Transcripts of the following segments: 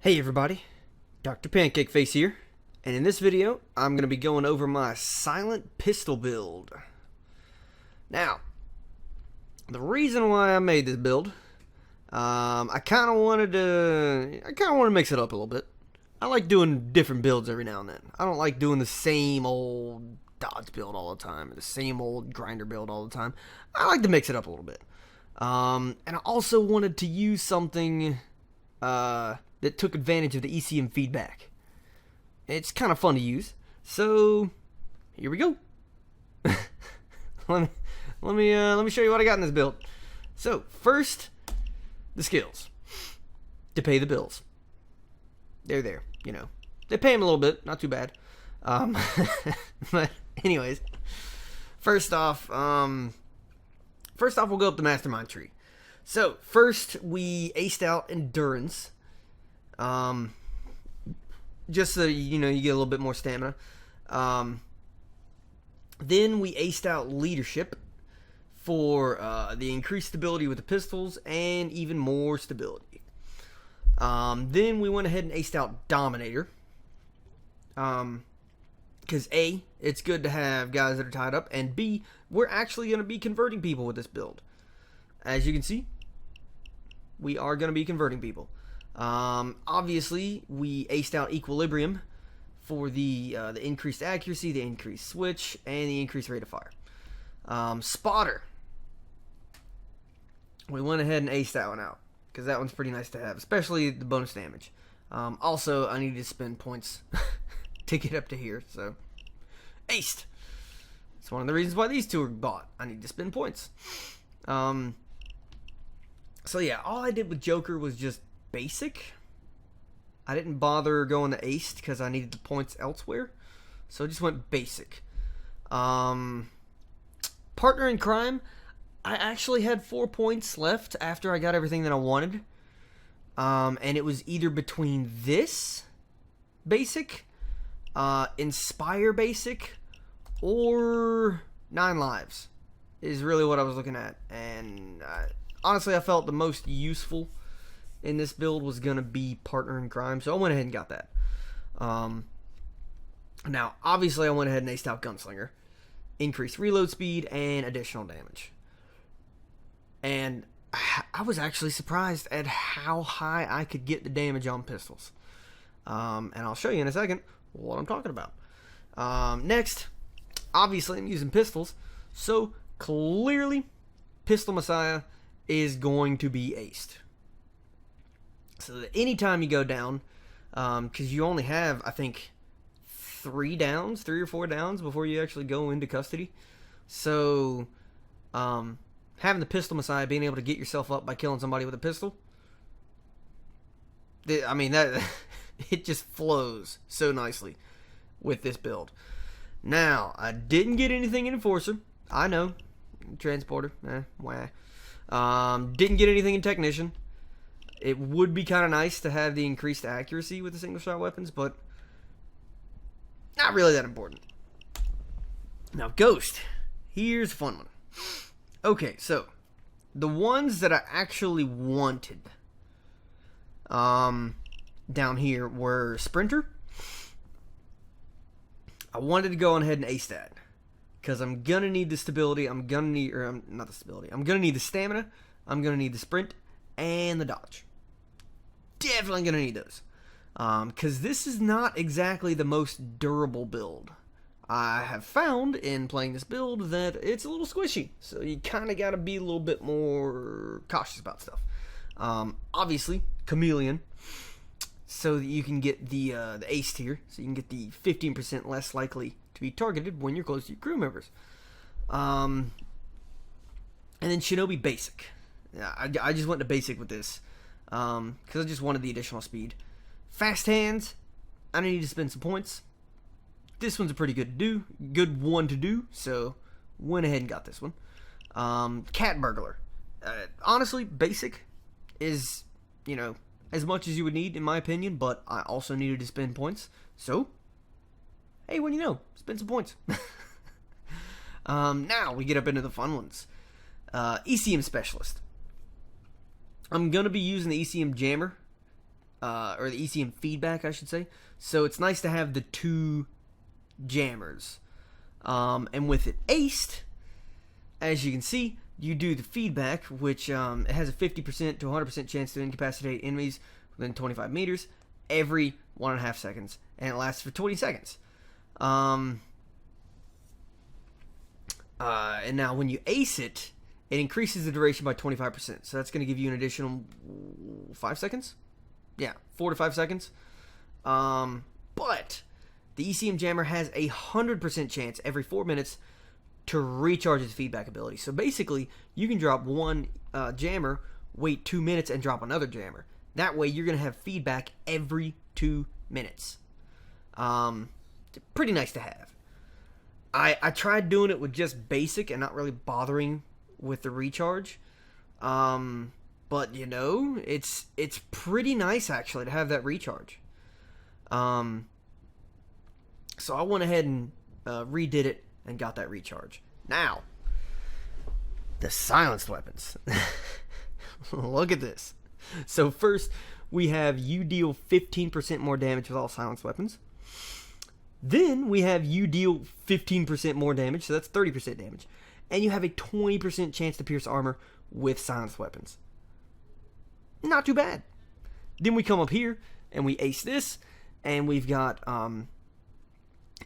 Hey everybody, Dr. Pancakeface here, and in this video, I'm going to be going over my silent pistol build. Now, the reason why I made this build, I kind of wanted to mix it up a little bit. I like doing different builds every now and then. I don't like doing the same old dodge build all the time, or the same old grinder build all the time. I like to mix it up a little bit. And I also wanted to use something, that took advantage of the ECM feedback. It's kind of fun to use, so here we go. let me show you what I got in this build. So first, the skills to pay the bills. They're there, you know. They pay them a little bit, not too bad. But anyways, first off, we'll go up the mastermind tree. So first, we aced out endurance. Just so you know, you get a little bit more stamina. Then we aced out leadership for the increased stability with the pistols and even more stability. Then we went ahead and aced out dominator. Because A, it's good to have guys that are tied up, and B, we're actually going to be converting people with this build. As you can see, we are going to be converting people. Obviously, we aced out equilibrium for the increased accuracy, the increased switch, and the increased rate of fire. Spotter, we went ahead and aced that one out because that one's pretty nice to have, especially the bonus damage. Also, I needed to spend points to get up to here, so aced. It's one of the reasons why these two are bought. I need to spend points. So yeah, all I did with Joker was just basic. I didn't bother going to aced because I needed the points elsewhere, so I just went basic. Partner in crime, I actually had 4 points left after I got everything that I wanted, and it was either between this basic, inspire basic, or 9 lives is really what I was looking at. And honestly, I felt the most useful in this build was going to be partner in crime, so I went ahead and got that. Now, obviously, I went ahead and aced out gunslinger, increased reload speed, and additional damage. And I was actually surprised at how high I could get the damage on pistols. And I'll show you in a second what I'm talking about. Next, obviously, I'm using pistols, so clearly, Pistol Messiah is going to be aced. So that anytime you go down, because you only have, I think, 3 or 4 downs before you actually go into custody. So, having the Pistol Messiah, being able to get yourself up by killing somebody with a pistol, I mean, that it just flows so nicely with this build. Now, I didn't get anything in Enforcer. I know. Transporter. Wah. Didn't get anything in Technician. It would be kind of nice to have the increased accuracy with the single-shot weapons, but not really that important. Now, Ghost. Here's a fun one. Okay, so the ones that I actually wanted down here were Sprinter. I wanted to go on ahead and ace that because I'm going to need the stability. I'm going to need, or not the stability. I'm going to need the stamina. I'm going to need the sprint and the dodge. Definitely going to need those. Because this is not exactly the most durable build. I have found in playing this build that it's a little squishy. So you kind of got to be a little bit more cautious about stuff. Obviously, Chameleon. So that you can get the ace tier. So you can get the 15% less likely to be targeted when you're close to your crew members. And then Shinobi Basic. Yeah, I just went to basic with this. Because I just wanted the additional speed. Fast hands, I need to spend some points. This one's a pretty good one to do, so went ahead and got this one. Cat Burglar. Honestly, basic is, you know, as much as you would need in my opinion, but I also needed to spend points. So, hey, what do you know? Spend some points. Now we get up into the fun ones. ECM Specialist. I'm going to be using the ECM Jammer or the ECM feedback, I should say. So it's nice to have the 2 jammers. And with it aced, as you can see, you do the feedback, which it has a 50% to 100% chance to incapacitate enemies within 25 meters every 1.5 seconds, and it lasts for 20 seconds. And now when you ace it, it increases the duration by 25%. So that's going to give you an additional 5 seconds? Yeah, 4 to 5 seconds. But the ECM jammer has a 100% chance every 4 minutes to recharge its feedback ability. So basically, you can drop one jammer, wait 2 minutes, and drop another jammer. That way, you're going to have feedback every 2 minutes. Pretty nice to have. I tried doing it with just basic and not really bothering with the recharge. But, you know, it's pretty nice, actually, to have that recharge. So I went ahead and redid it and got that recharge. Now, the silenced weapons. Look at this. So first, we have you deal 15% more damage with all silenced weapons. Then we have you deal 15% more damage, so that's 30% damage. And you have a 20% chance to pierce armor with silenced weapons. Not too bad. Then we come up here, and we ace this, and we've got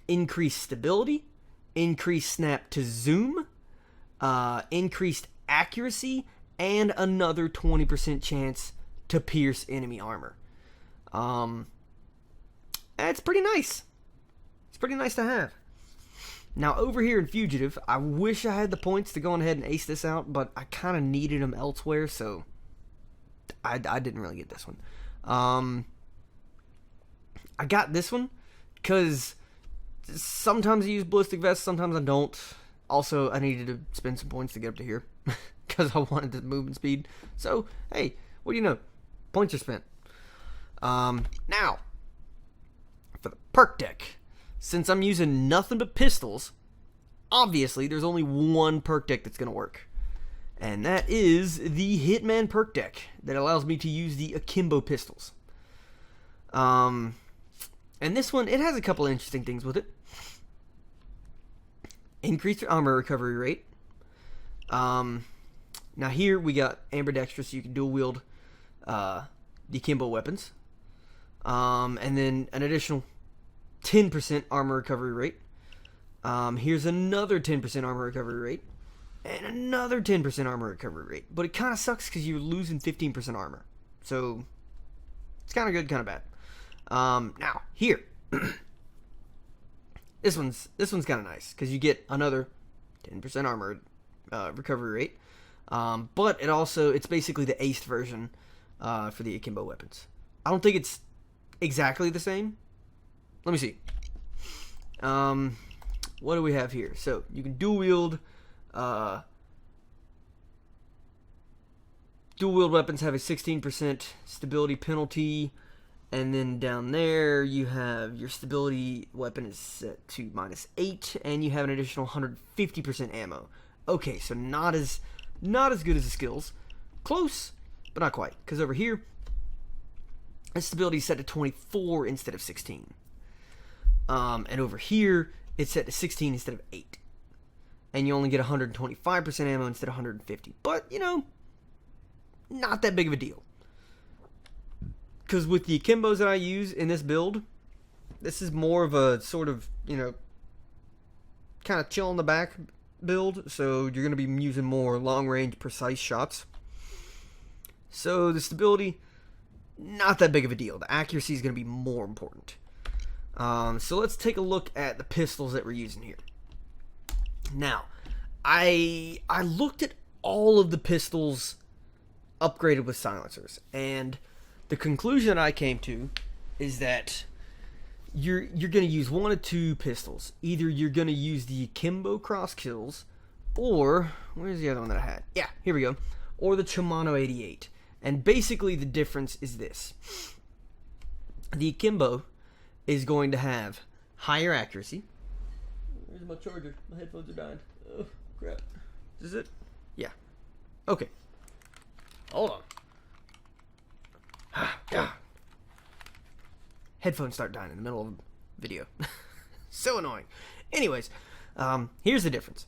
increased stability, increased snap to zoom, increased accuracy, and another 20% chance to pierce enemy armor. That's pretty nice. It's pretty nice to have. Now, over here in Fugitive, I wish I had the points to go ahead and ace this out, but I kind of needed them elsewhere, so I didn't really get this one. I got this one because sometimes I use ballistic vests, sometimes I don't. Also, I needed to spend some points to get up to here because I wanted the movement speed. So, hey, what do you know? Points are spent. Now, for the perk deck. Since I'm using nothing but pistols, obviously there's only one perk deck that's going to work. And that is the Hitman perk deck that allows me to use the Akimbo pistols. And this one, it has a couple of interesting things with it. Increased armor recovery rate. Now here we got ambidextrous, so you can dual wield the Akimbo weapons. And then an additional 10% armor recovery rate. Here's another 10% armor recovery rate. And another 10% armor recovery rate. But it kind of sucks because you're losing 15% armor. So, it's kind of good, kind of bad. Now, here. This one's kind of nice. Because you get another 10% armor recovery rate. But it's basically the aced version for the Akimbo weapons. I don't think it's exactly the same. Let me see. What do we have here? So, you can dual wield weapons have a 16% stability penalty, and then down there you have your stability weapon is set to -8, and you have an additional 150% ammo. Okay, so not as good as the skills. Close, but not quite, because over here, the stability is set to 24 instead of 16. And over here, it's set to 16 instead of 8. And you only get 125% ammo instead of 150. But, you know, not that big of a deal. Because with the Akimbos that I use in this build, this is more of a sort of, you know, kind of chill in the back build. So you're going to be using more long-range, precise shots. So the stability, not that big of a deal. The accuracy is going to be more important. So let's take a look at the pistols that we're using here. Now, I looked at all of the pistols upgraded with silencers, and the conclusion I came to is that you're going to use one of two pistols. Either you're going to use the Akimbo CROSSKILLs, or where's the other one that I had? Yeah, here we go. Or the Shimano 88. And basically the difference is this. The Akimbo is going to have higher accuracy. Where's my charger? My headphones are dying. Oh, crap. Is this it? Yeah. Okay. Hold on. Yeah. headphones start dying in the middle of a video. So annoying. Anyways, here's the difference.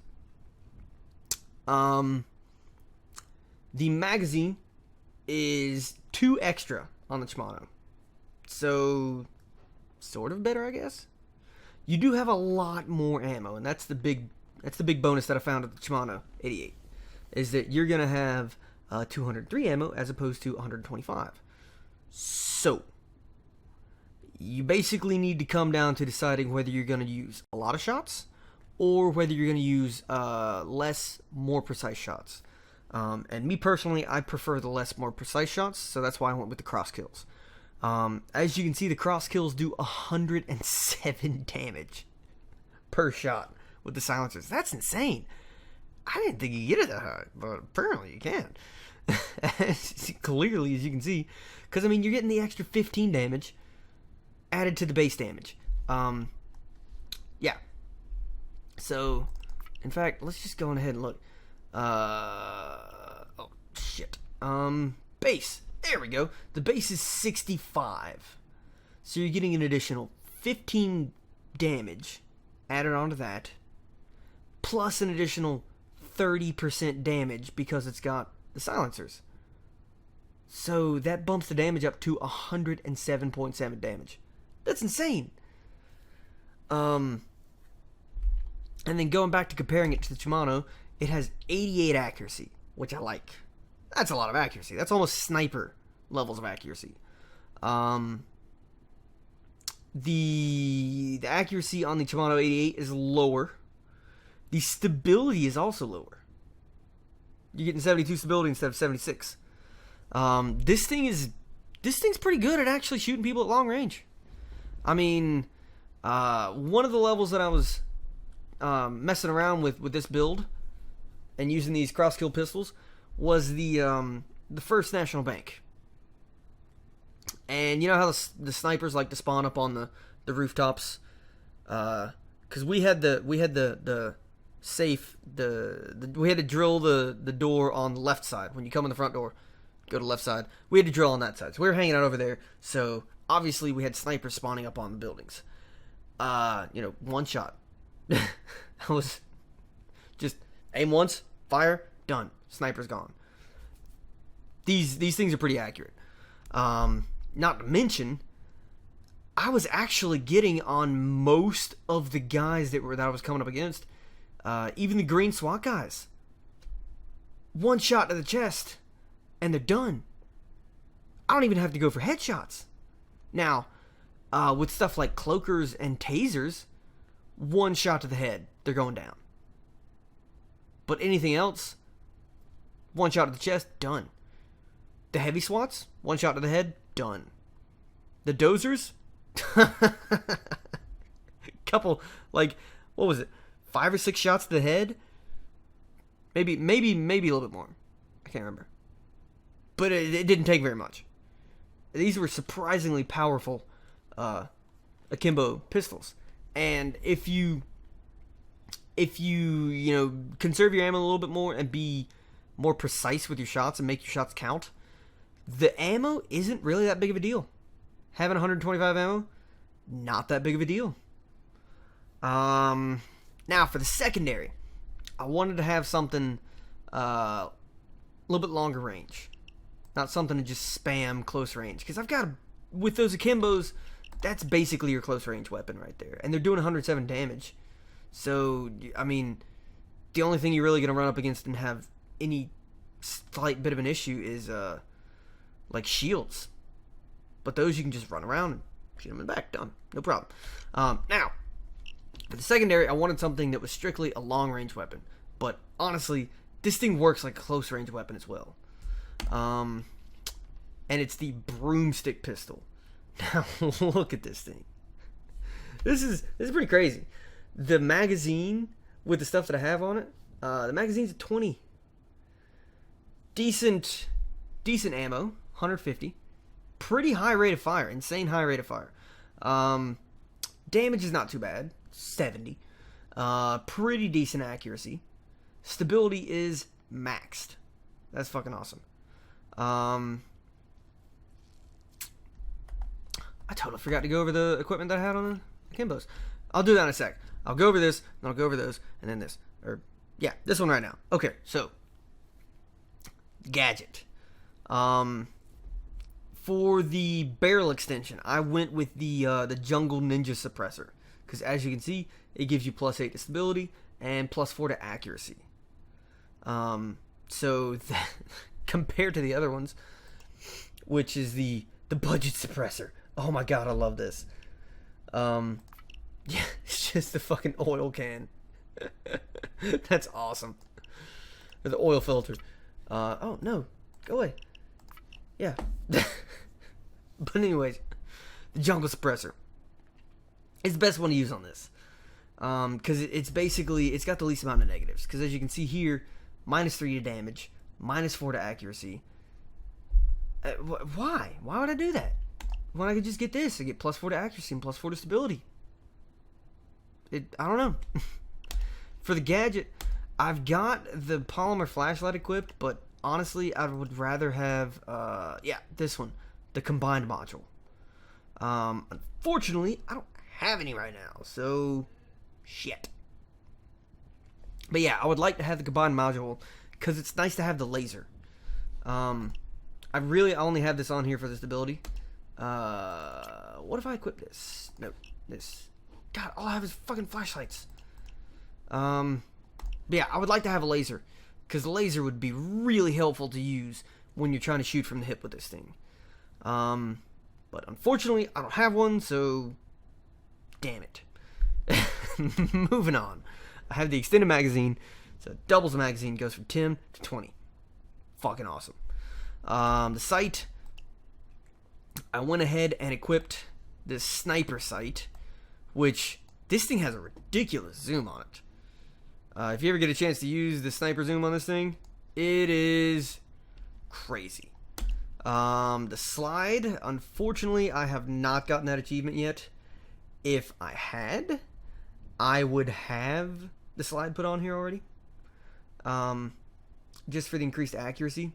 The magazine is 2 extra on the Shimano. So, sort of better, I guess. You do have a lot more ammo, and that's the big bonus that I found at the Shimano 88, is that you're gonna have 203 ammo as opposed to 125. So, you basically need to come down to deciding whether you're gonna use a lot of shots or whether you're gonna use less, more precise shots. And me personally, I prefer the less, more precise shots, so that's why I went with the CROSSKILLs. As you can see, the CROSSKILLs do 107 damage per shot with the silencers. That's insane. I didn't think you could get it that high, but apparently you can. Clearly, as you can see, because I mean, you're getting the extra 15 damage added to the base damage. Yeah. So, in fact, let's just go on ahead and look. Oh shit. Base. There we go. The base is 65. So you're getting an additional 15 damage added onto that, plus an additional 30% damage because it's got the silencers. So that bumps the damage up to 107.7 damage. That's insane. And then going back to comparing it to the Shimano, it has 88 accuracy, which I like. That's a lot of accuracy. That's almost sniper levels of accuracy. The accuracy on the Shimano 88 is lower. The stability is also lower. You're getting 72 stability instead of 76. This thing's pretty good at actually shooting people at long range. I mean, one of the levels that I was messing around with this build and using these CROSSKILL pistols was the First National Bank. And you know how the snipers like to spawn up on the rooftops? Because we had the safe, we had to drill the door on the left side. When you come in the front door, go to the left side. We had to drill on that side. So we were hanging out over there. So obviously we had snipers spawning up on the buildings. One shot. I was just aim once, fire, done. Sniper's gone. These things are pretty accurate. Not to mention, I was actually getting on most of the guys that I was coming up against. Even the green SWAT guys. One shot to the chest, and they're done. I don't even have to go for headshots. Now, with stuff like cloakers and tasers, one shot to the head, they're going down. But anything else, one shot to the chest, done. The heavy SWATs, one shot to the head, done. The dozers, couple, what was it, 5 or 6 shots to the head? Maybe a little bit more. I can't remember. But it didn't take very much. These were surprisingly powerful Akimbo pistols. And if you conserve your ammo a little bit more and be more precise with your shots and make your shots count, the ammo isn't really that big of a deal. Having 125 ammo, not that big of a deal. Now for the secondary, I wanted to have something a little bit longer range, not something to just spam close range. Because with those Akimbos, that's basically your close range weapon right there, and they're doing 107 damage. So I mean, the only thing you're really gonna run up against and have any slight bit of an issue is like shields. But those you can just run around and shoot them in the back. Done. No problem. Now, for the secondary, I wanted something that was strictly a long-range weapon. But honestly, this thing works like a close-range weapon as well. And it's the Broomstick pistol. Now, look at this thing. This is pretty crazy. The magazine, with the stuff that I have on it, the magazine's at 20. Decent ammo, 150. Pretty high rate of fire, insane high rate of fire. Damage is not too bad, 70. Pretty decent accuracy. Stability is maxed. That's fucking awesome. I totally forgot to go over the equipment that I had on the Akimbos. I'll do that in a sec. I'll go over this, then I'll go over those, and then this. Or, yeah, this one right now. Okay, so, gadget. For the barrel extension, I went with the Jungle Ninja Suppressor. Because as you can see, it gives you +8 to stability and +4 to accuracy. So, compared to the other ones, which is the budget suppressor. Oh my god, I love this. Yeah, it's just the fucking oil can. That's awesome. Or the oil filter. Oh, no. Go away. Yeah. But anyways, the jungle suppressor. It's the best one to use on this. Because it's basically, it's got the least amount of negatives. Because as you can see here, -3 to damage, -4 to accuracy. Why? Why would I do that? When I could just get this. I get +4 to accuracy and +4 to stability. I don't know. For the gadget, I've got the polymer flashlight equipped, but honestly, I would rather have, yeah, this one. The combined module. Unfortunately, I don't have any right now, so shit. But yeah, I would like to have the combined module because it's nice to have the laser. I only have this on here for the stability. What if I equip this? No, this. God, all I have is fucking flashlights. But yeah, I would like to have a laser because the laser would be really helpful to use when you're trying to shoot from the hip with this thing. But unfortunately, I don't have one, so damn it. Moving on. I have the extended magazine, so it doubles the magazine, goes from 10 to 20. Fucking awesome. The sight, I went ahead and equipped this sniper sight, which this thing has a ridiculous zoom on it. If you ever get a chance to use the sniper zoom on this thing, it is crazy. The slide, unfortunately, I have not gotten that achievement yet. If I had, I would have the slide put on here already. Just for the increased accuracy.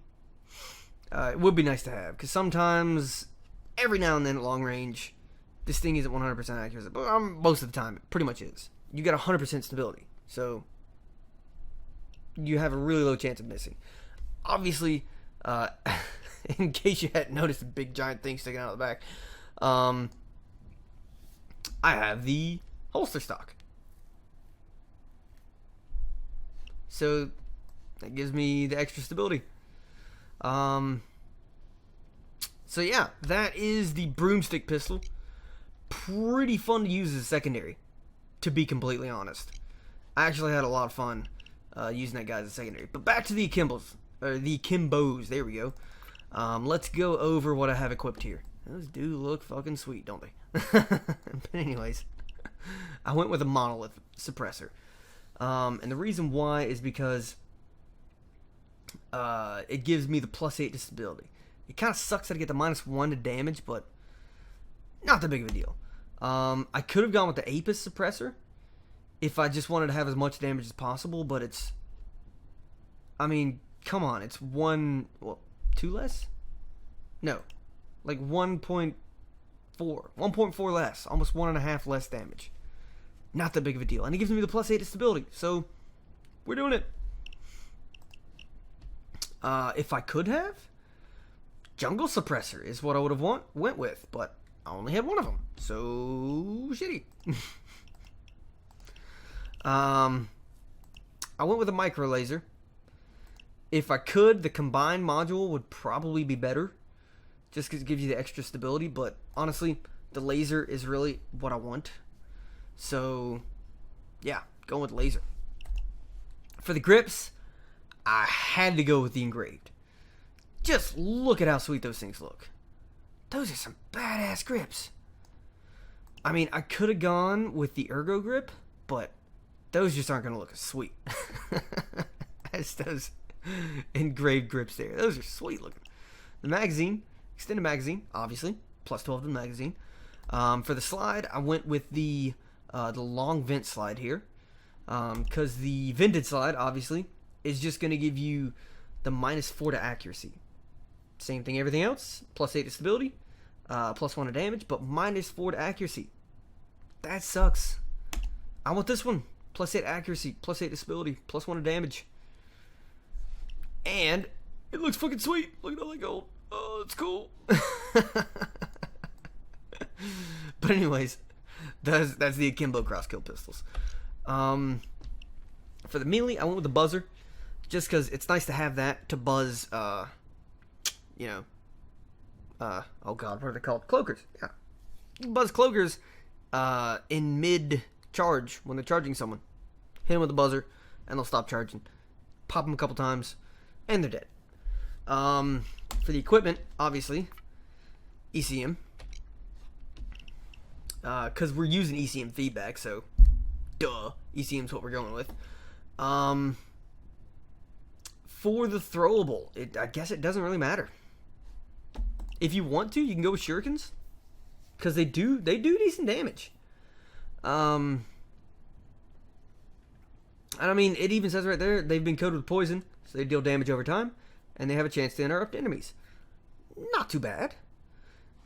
It would be nice to have, because sometimes, every now and then at long range, this thing isn't 100% accurate, but most of the time, it pretty much is. You got 100% stability, so you have a really low chance of missing. Obviously, in case you hadn't noticed the big giant thing sticking out of the back, I have the holster stock. So that gives me the extra stability. So yeah, that is the broomstick pistol. Pretty fun to use as a secondary, to be completely honest. I actually had a lot of fun using that guy as a secondary. But back to the Akimbos, or the Akimbos. There we go. Let's go over what I have equipped here. Those do look fucking sweet, don't they? But anyways, I went with a monolith suppressor. And the reason why is because it gives me the +8 to stability. It kind of sucks that I get the -1 to damage, but not that big of a deal. I could have gone with the Apis suppressor if I just wanted to have as much damage as possible, but it's, I mean, come on, it's 2 less? No, like 1.4 less, almost 1.5 less damage. Not that big of a deal, and it gives me the +8 to stability, so we're doing it. If I could have, Jungle Suppressor is what I would have went with, but I only had one of them, so shitty. I went with a micro laser. If I could, the combined module would probably be better, just because it gives you the extra stability, but honestly, the laser is really what I want. So, yeah, going with laser. For the grips, I had to go with the engraved. Just look at how sweet those things look. Those are some badass grips. I mean, I could have gone with the ergo grip, but those just aren't going to look as sweet as those engraved grips there. Those are sweet looking. The magazine, extended magazine, obviously, +12 to the magazine. For the slide, I went with the long vent slide here, because the vented slide, obviously, is just going to give you the -4 to accuracy. Same thing, everything else, +8 to stability. +1 to damage, but -4 to accuracy. That sucks. I want this one. +8 accuracy, +8 to stability, +1 to damage. And it looks fucking sweet. Look at all that gold. Oh, it's cool. But anyways, that's the Akimbo CROSSKILL pistols. For the melee, I went with the buzzer, just because it's nice to have that to buzz, you know, oh god, what are they called? Cloakers. Yeah. You can buzz cloakers in mid-charge when they're charging someone. Hit them with the buzzer, and they'll stop charging. Pop them a couple times, and they're dead. For the equipment, obviously, ECM. Because we're using ECM feedback, so duh, ECM's what we're going with. For the throwable, I guess it doesn't really matter. If you want to, you can go with shurikens, because they do decent damage. And I mean, it even says right there, they've been coated with poison, so they deal damage over time, and they have a chance to interrupt enemies. Not too bad.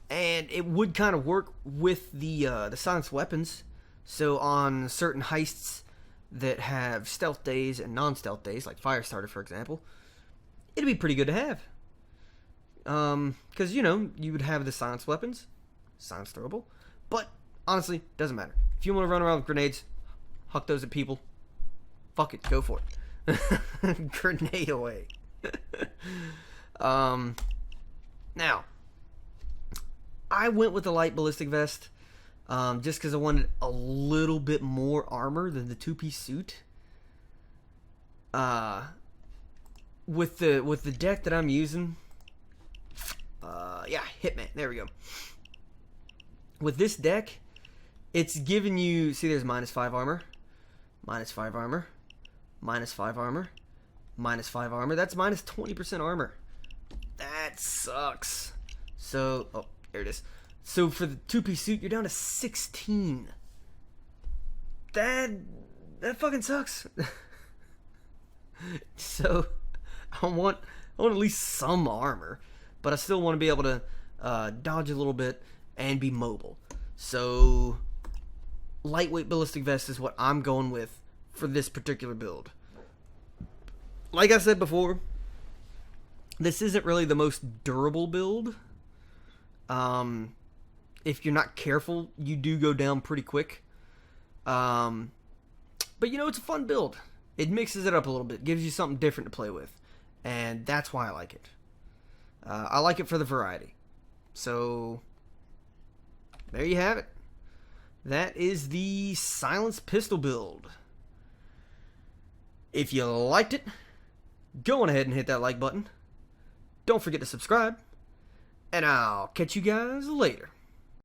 And it would kind of work with the silenced weapons. So on certain heists that have stealth days and non-stealth days, like Firestarter, for example, it'd be pretty good to have. Because, you know, you would have the silenced weapons, silenced throwable, but honestly, doesn't matter. If you want to run around with grenades, huck those at people, fuck it, go for it. Grenade away. Now, I went with the light ballistic vest, just because I wanted a little bit more armor than the two-piece suit. With the deck that I'm using, yeah, Hitman, there we go. With this deck, it's giving you, see there's -5 armor, -5 armor, -5 armor, -5 armor, that's -20% armor. That sucks. So, oh, there it is. So for the two-piece suit, you're down to 16. That fucking sucks. So I want at least some armor, but I still want to be able to dodge a little bit and be mobile. So lightweight ballistic vest is what I'm going with for this particular build. Like I said before, this isn't really the most durable build. If you're not careful, you do go down pretty quick. But you know, it's a fun build. It mixes it up a little bit, gives you something different to play with, and that's why I like it. I like it for the variety. So there you have it. That is the silenced pistol build. If you liked it, go on ahead and hit that like button. Don't forget to subscribe, and I'll catch you guys later.